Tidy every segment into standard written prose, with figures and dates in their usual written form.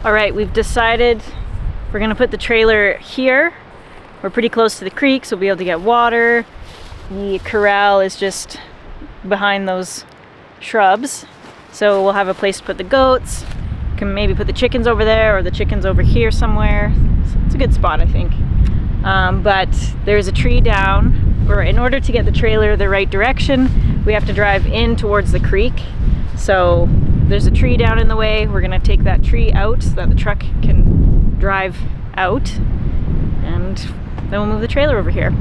All right, we've decided we're gonna put the trailer here. We're pretty close to the creek, so we'll be able to get water. The corral is just behind those shrubs. So we'll have a place to put the goats. Can maybe put the chickens over there or the chickens over here somewhere. It's a good spot, I think. But there's a tree down, or in order to get the trailer the right direction, we have to drive in towards the creek. So there's a tree down in the way. We're gonna take that tree out so that the truck can drive out, and then we'll move the trailer over here.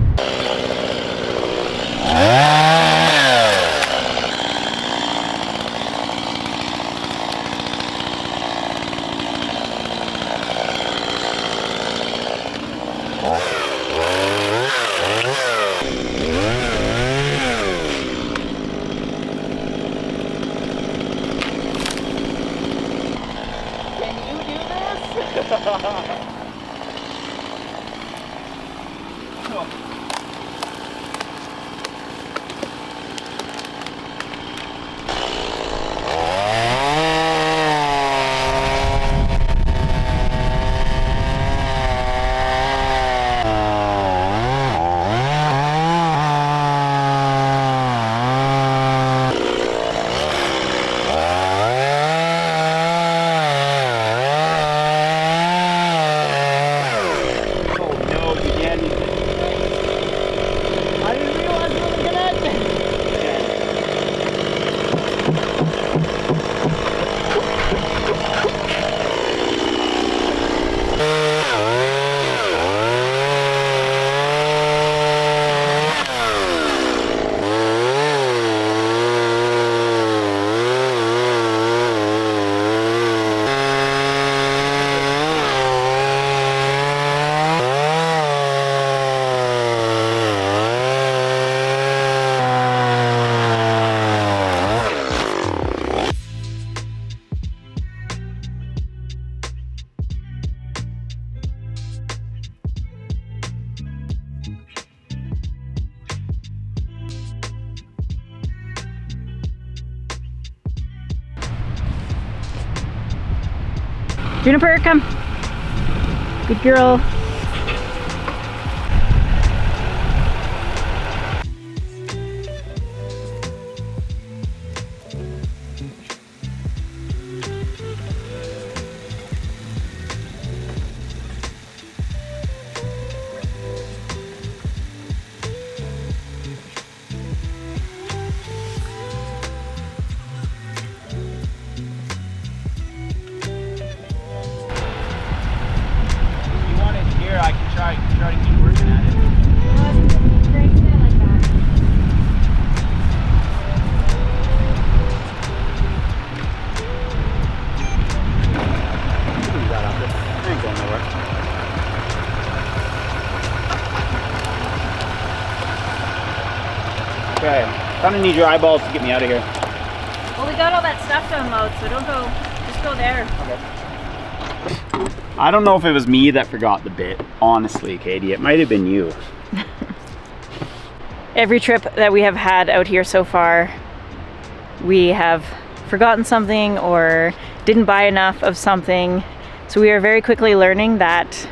Juniper, come. Good girl. Try to keep working at it. Ain't going nowhere. Okay, kind of need your eyeballs to get me out of here. Well, we got all that stuff to unload, so don't go, just go there. Okay. I don't know if it was me that forgot the bit, honestly, Katie. It might have been you. Every trip that we have had out here so far, we have forgotten something or didn't buy enough of something. So we are very quickly learning that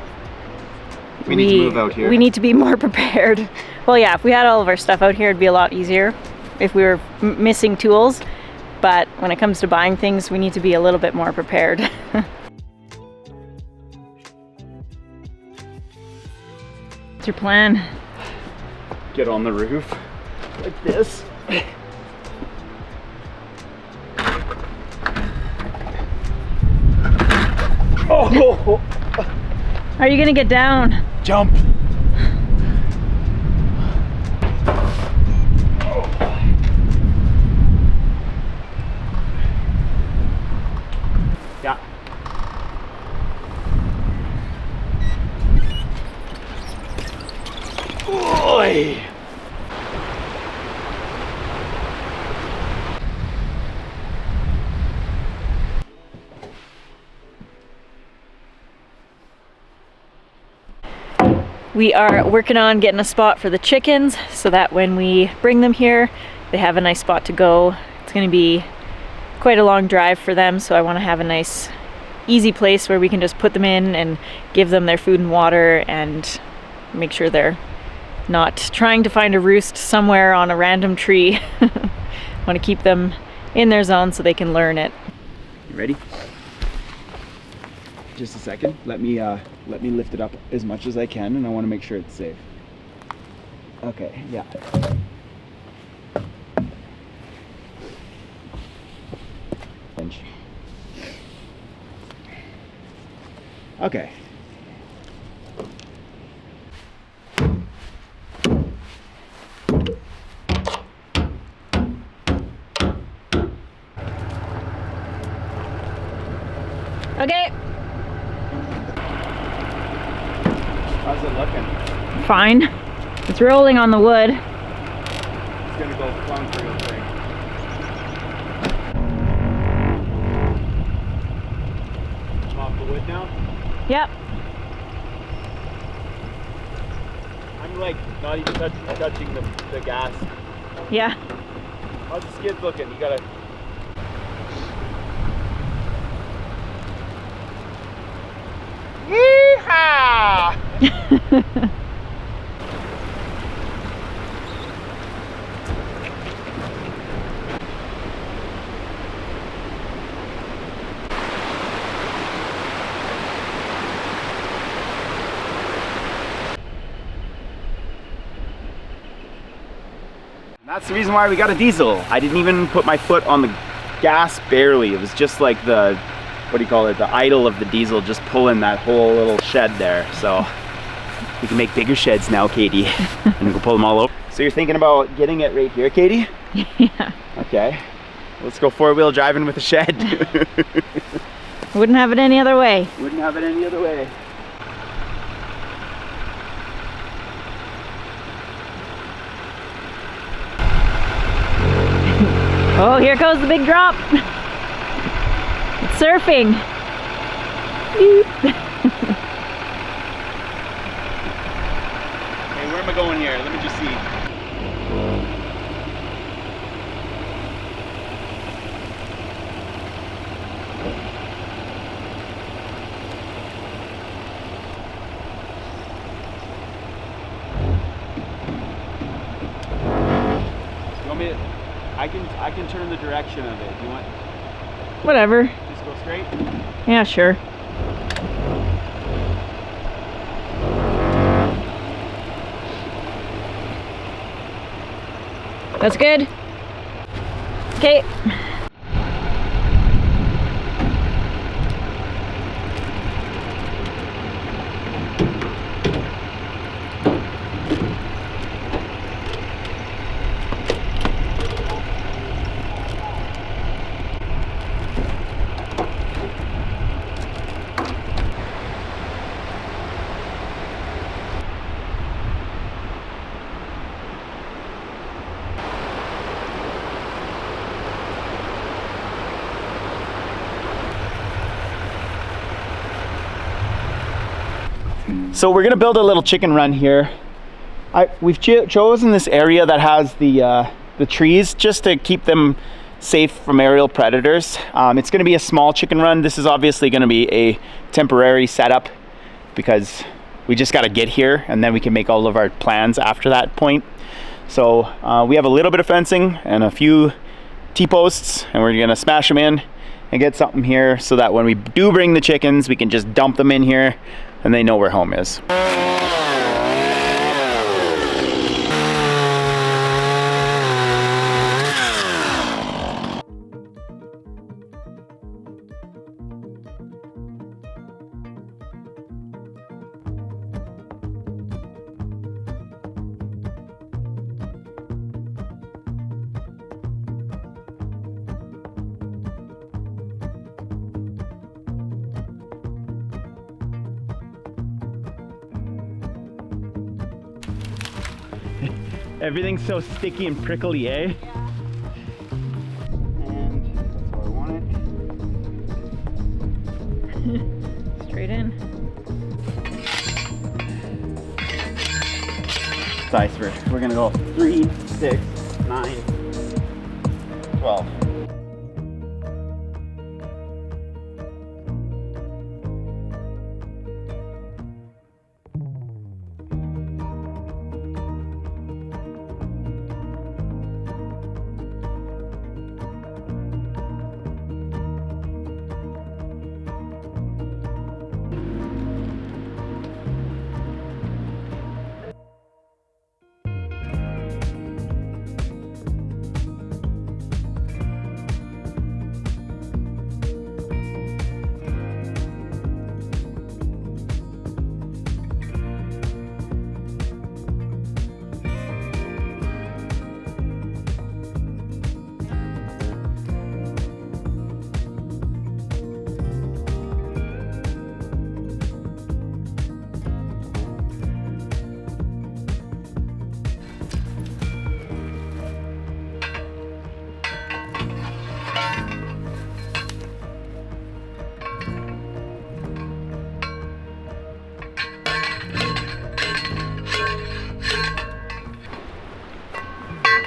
we need to move out here. We need to be more prepared. Well, yeah, if we had all of our stuff out here, it'd be a lot easier if we were missing tools. But when it comes to buying things, we need to be a little bit more prepared. What's your plan? Get on the roof like this. Oh! How are you gonna get down? Jump! Yeah. Oy! We are working on getting a spot for the chickens so that when we bring them here, they have a nice spot to go. It's going to be quite a long drive for them, so I want to have a nice, easy place where we can just put them in and give them their food and water and make sure they're not trying to find a roost somewhere on a random tree. Want to keep them in their zone so they can learn it. You ready? Just a second. Let me lift it up as much as I can, and I want to make sure it's safe. Okay, yeah. Okay. Okay. How's it looking? Fine. It's rolling on the wood. It's gonna go plunk real quick. Off the wood now? Yep. I'm like not even touching the gas. Yeah. How's the skids looking? You gotta. Yeehaw! That's the reason why we got a diesel. I didn't even put my foot on the gas, barely. It was just like the, what do you call it, the idle of the diesel just pulling that whole little shed there. So we can make bigger sheds now, Katie. And we can pull them all over. So you're thinking about getting it right here, Katie? Yeah. Okay. Let's go four-wheel driving with a shed. Wouldn't have it any other way. Wouldn't have it any other way. Oh, here goes the big drop. It's surfing. Hey, where am I going here? Let me just see. You want me to, I can turn the direction of it. You want? Whatever. Just go straight? Yeah, sure. That's good. Okay. So we're gonna build a little chicken run here. We've chosen this area that has the trees just to keep them safe from aerial predators. It's gonna be a small chicken run. This is obviously gonna be a temporary setup because we just gotta get here and then we can make all of our plans after that point. So we have a little bit of fencing and a few T-posts, and we're gonna smash them in and get something here so that when we do bring the chickens, we can just dump them in here and they know where home is. Everything's so sticky and prickly, eh? Yeah. And that's how I want it. Straight in. size first. We're gonna go 3, 6, 9, 12.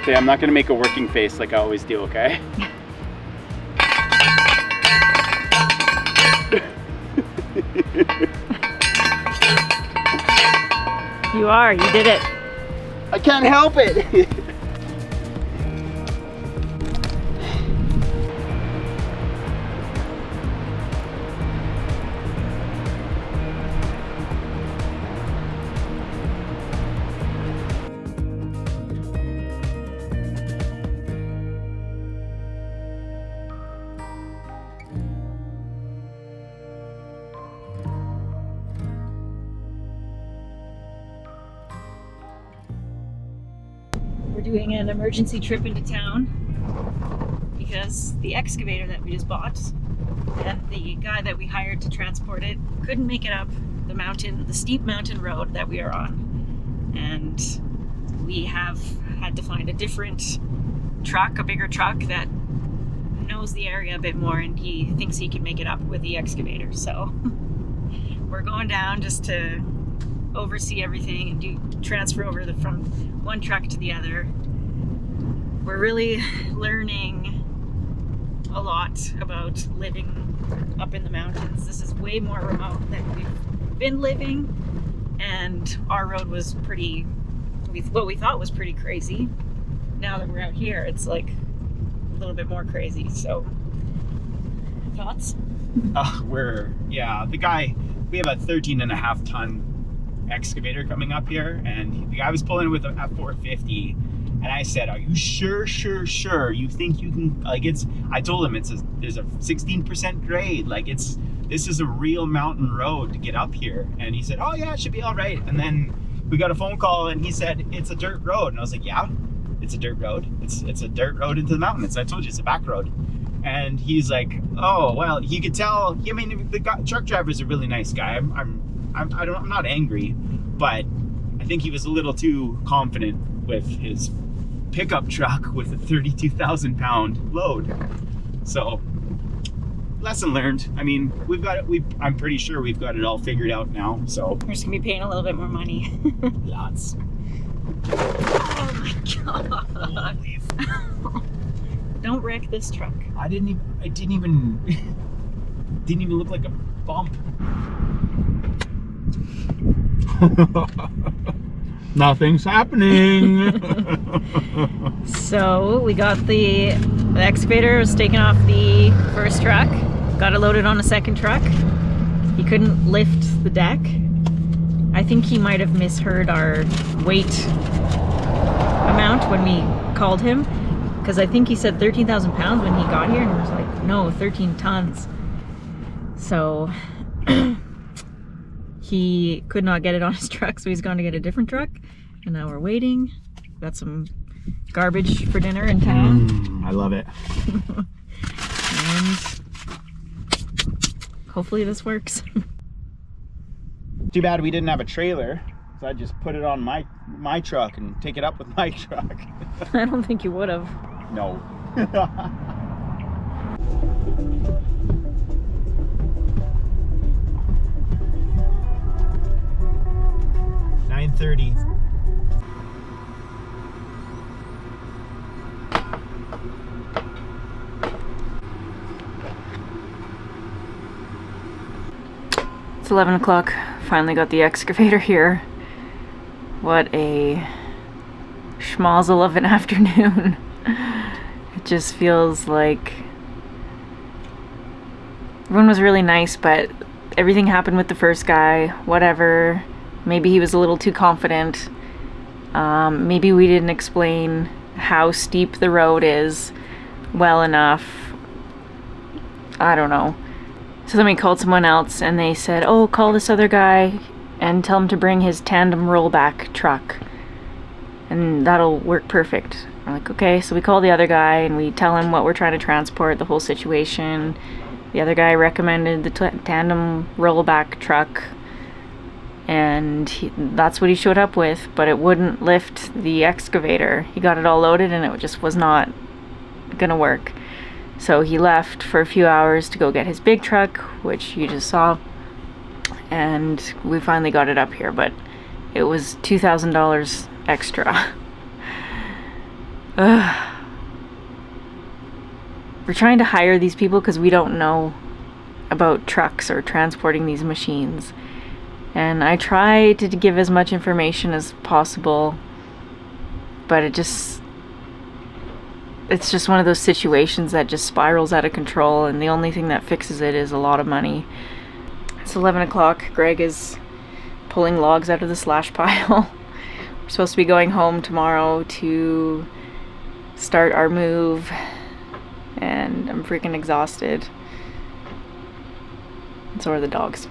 Okay, I'm not gonna make a working face like I always do, okay? You are, you did it. I can't help it. We're doing an emergency trip into town because the excavator that we just bought and the guy that we hired to transport it couldn't make it up the mountain, the steep mountain road that we are on. And we have had to find a different truck, a bigger truck that knows the area a bit more, and he thinks he can make it up with the excavator. So we're going down just to oversee everything and do transfer over from one truck to the other. We're really learning a lot about living up in the mountains. This is way more remote than we've been living, and our road was pretty, what we thought was pretty crazy. Now that we're out here, it's like a little bit more crazy. So, thoughts? The guy, we have a 13.5 ton excavator coming up here, and the guy was pulling it with a 450, and I said, are you sure you think you can, like, I told him there's a 16% grade, like this is a real mountain road to get up here. And he said, oh yeah, it should be all right. And then we got a phone call and he said, it's a dirt road. And I was like, yeah, it's a dirt road. It's a dirt road into the mountains. I told you, it's a back road. And he's like, oh, well, he could tell, I mean, the truck driver's a really nice guy. I'm not angry, but I think he was a little too confident with his pickup truck with a 32,000 pound load. So, lesson learned. I mean, I'm pretty sure we've got it all figured out now. So we're just gonna be paying a little bit more money. Lots. Oh my god! Don't wreck this truck. It didn't even look like a bump. Nothing's happening. So we got the excavator was taken off the first truck, got it loaded on a second truck. He couldn't lift the deck. I think he might have misheard our weight amount when we called him, because I think he said 13,000 pounds when he got here, and I was like, no, 13 tons. So he could not get it on his truck, so he's gone to get a different truck, and now we're waiting. Got some garbage for dinner in town. I love it. And hopefully this works. Too bad we didn't have a trailer, so I just put it on my truck and take it up with my truck. I don't think you would have. No. 9:30. It's 11 o'clock. Finally got the excavator here. What a schmozzle of an afternoon. It just feels like everyone was really nice, but everything happened with the first guy. Whatever. Maybe he was a little too confident. Maybe we didn't explain how steep the road is well enough. I don't know. So then we called someone else and they said, oh, call this other guy and tell him to bring his tandem rollback truck and that'll work perfect. I'm like, okay. So we call the other guy and we tell him what we're trying to transport, the whole situation. The other guy recommended the tandem rollback truck, and that's what he showed up with, but it wouldn't lift the excavator. He got it all loaded and it just was not gonna work. So he left for a few hours to go get his big truck, which you just saw, and we finally got it up here, but it was $2,000 extra. Ugh. We're trying to hire these people because we don't know about trucks or transporting these machines. And I try to give as much information as possible, but it's just one of those situations that just spirals out of control, and the only thing that fixes it is a lot of money. It's 11 o'clock. Greg is pulling logs out of the slash pile. We're supposed to be going home tomorrow to start our move, and I'm freaking exhausted. And so are the dogs.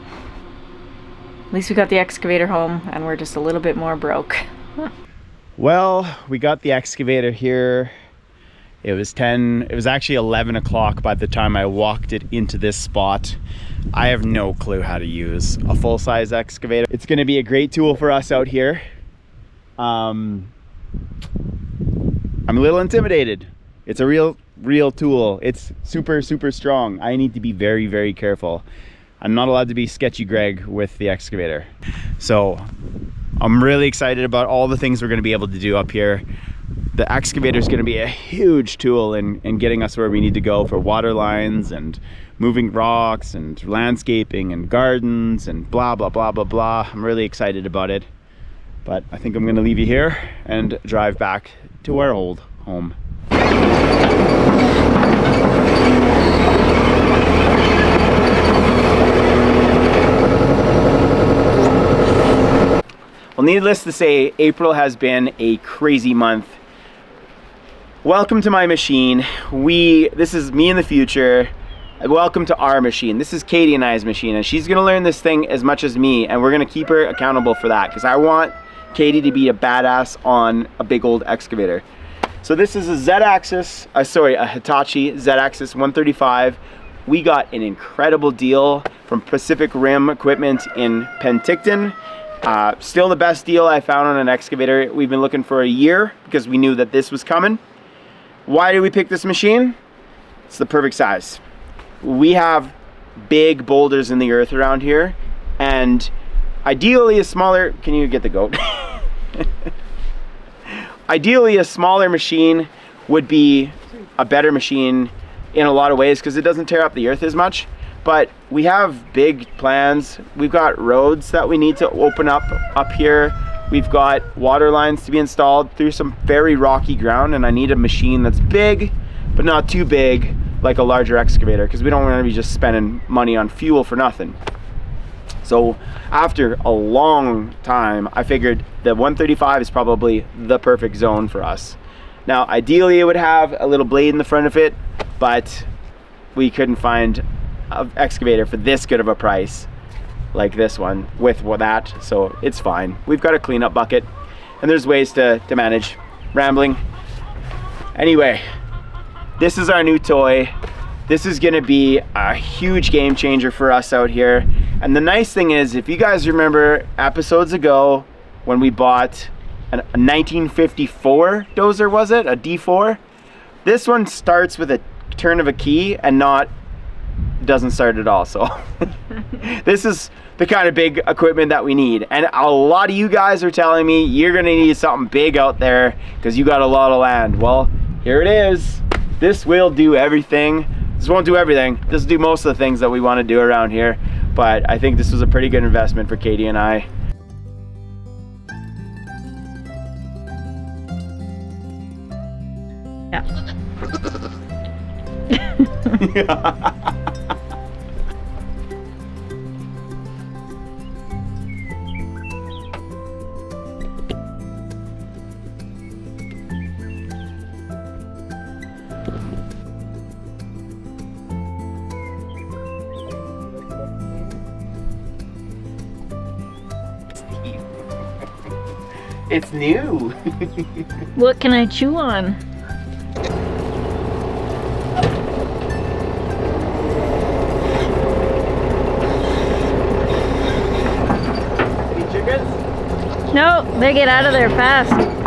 At least we got the excavator home and we're just a little bit more broke. Well, we got the excavator here. It was actually 11 o'clock by the time I walked it into this spot. I have no clue how to use a full-size excavator. It's gonna be a great tool for us out here. I'm a little intimidated. It's a real tool. It's super strong. I need to be very, very careful. I'm not allowed to be sketchy Greg with the excavator. So I'm really excited about all the things we're going to be able to do up here. The excavator is going to be a huge tool in getting us where we need to go for water lines and moving rocks and landscaping and gardens and blah blah blah blah blah. I'm really excited about it, but I think I'm going to leave you here and drive back to our old home. Well, needless to say, April has been a crazy month. Welcome to my machine. This is me in the future. Welcome to our machine. This is Katie and I's machine, and she's gonna learn this thing as much as me, and we're gonna keep her accountable for that, because I want Katie to be a badass on a big old excavator. So this is a a Hitachi Z-Axis 135. We got an incredible deal from Pacific Rim Equipment in Penticton. Still the best deal I found on an excavator. We've been looking for a year because we knew that this was coming. Why did we pick this machine? It's the perfect size. We have big boulders in the earth around here, and ideally a smaller, can you get the goat? Ideally a smaller machine would be a better machine in a lot of ways because it doesn't tear up the earth as much. But we have big plans. We've got roads that we need to open up here. We've got water lines to be installed through some very rocky ground, and I need a machine that's big, but not too big like a larger excavator, because we don't want to be just spending money on fuel for nothing. So after a long time, I figured the 135 is probably the perfect zone for us. Now, ideally it would have a little blade in the front of it, but we couldn't find an excavator for this good of a price like this one with that, so it's fine. We've got a cleanup bucket, and there's ways to manage. Rambling. Anyway, this is our new toy. This is gonna be a huge game changer for us out here. And the nice thing is, if you guys remember episodes ago when we bought a 1954 dozer, was it? A D4? This one starts with a turn of a key and doesn't start at all. So this is the kind of big equipment that we need. And a lot of you guys are telling me you're gonna need something big out there because you got a lot of land. Well, here it is. This will do everything. This won't do everything. This will do most of the things that we want to do around here. but I think this was a pretty good investment for Katie and I. Yeah. It's new. What can I chew on? Any chickens? No, they get out of there fast.